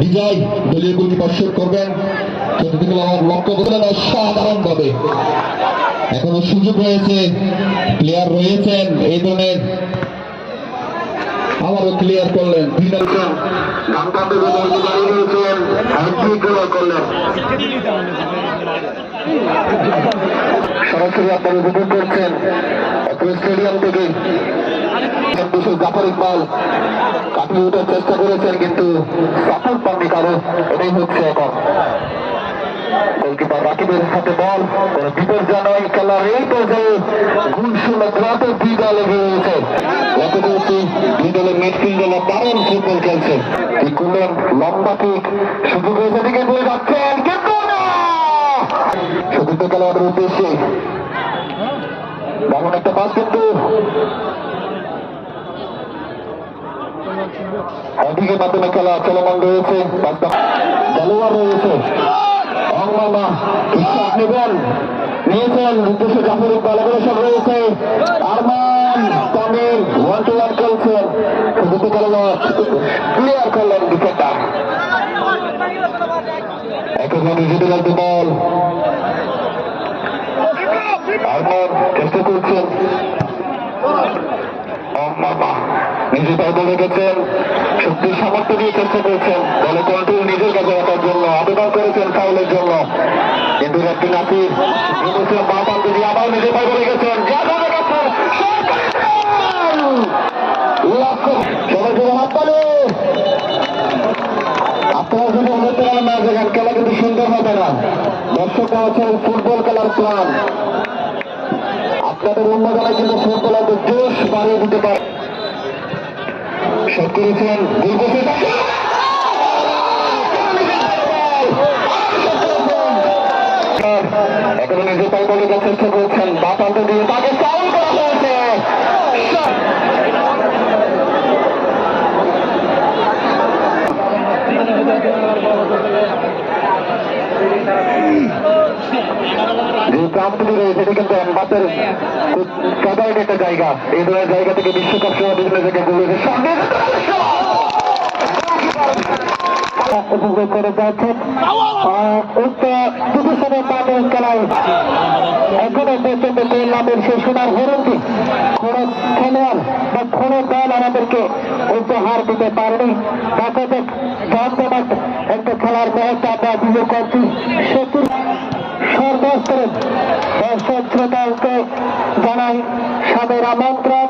বিজয় দলীয় goalkeeper shot করবেন। লক্ষ্য করলেন অসাধারণ ভাবে। এখনো সুযোগ রয়েছে, প্লেয়ার রয়েছেন এই ধরনের। আবারও ক্লিয়ার করলেন, সরাসরি আপনারা উপভোগ করছেন স্টেডিয়াম থেকে। জাফর ইকবাল কাটিয়ে ওঠার চেষ্টা করেছেন কিন্তু সাপোর্ট পাননি কারো। এটাই হচ্ছে এখন গোলকিপার রাকিবের হাতে বল, বিপজ্জনক খেলার এই পর্যায়ে গুলশূন্য দ্বিধা লেগে রয়েছে। দুই দলের মিডফিল্ডাররা দারুণ ফুটবল খেলছে। ঠিক করলেন লম্বা কিক, সুযোগ হয়েছে দিকে বলে যাচ্ছেন কিন্তু না। সতীর্থ খেলোয়াড়ের উদ্দেশ্যে দারুণ একটা পাস, কিন্তু এদিকে মাধ্যমে খেলা চলমান রয়েছে। খেলোয়াড় রয়েছে অংমামা বিশ্বাস নেবেন নিয়েছেন উদ্দেশ্যে জাফর ইকবাল সব রয়েছে। আরমান তামিম 1-1 খেলছেন। দুটো খেলোয়াড় ক্লিয়ার করলেন ডিফেন্ডার। একইভাবে জিতে লাগবে বল। আরমান চেষ্টা করছেন, নিজে পায়ে বলে গেছেন, শক্তির সামর্থ্য দিয়ে চেষ্টা করেছেন বলে কন্ট্রোল নিজের কাছে রাখার জন্য, আবেদন করেছেন ফাউলের জন্য, কিন্তু রেফারি নাসির বাঁ প্রান্ত দিয়ে আবার নিজে পায়ে বলে গেছেন। আপনারা যদি হতে না দেখেন খেলা কিন্তু সুন্দর হবে না। দর্শকরা হচ্ছে ফুটবল খেলার প্ল্যান। আপনাদের উন্মোদনায় কিন্তু ফুটবলারদের জোশ বাড়িয়ে দিতে পারে। শট করেছেন এখনো নিজে পাই বলে চেষ্টা করেছেন, বা প্রান্ত দিয়ে তাকে ফাউল করা হয়েছে। যে প্রান্তটি রয়েছে এটি কিন্তু এমবাপ্পের খুব ফেভারিট একটা জায়গা। এই ধরনের জায়গা থেকে বিশ্বকাপ সহ বিভিন্ন জায়গায় বলেছে উপভোগ করে যাচ্ছেন খেলায়। এখনো পর্যন্ত নামের সেই সোনার হরণটি কোন খেলোয়াড় বা কোন দল আমাদেরকে উপহার দিতে পারেনি। দেখা যাক জমজমাট একটা খেলার মুহূর্তে আমরা উপভোগ করছি। সেতুর সর্বস্তরের দর্শক শ্রোতাকে জানাই সাদর আমন্ত্রণ।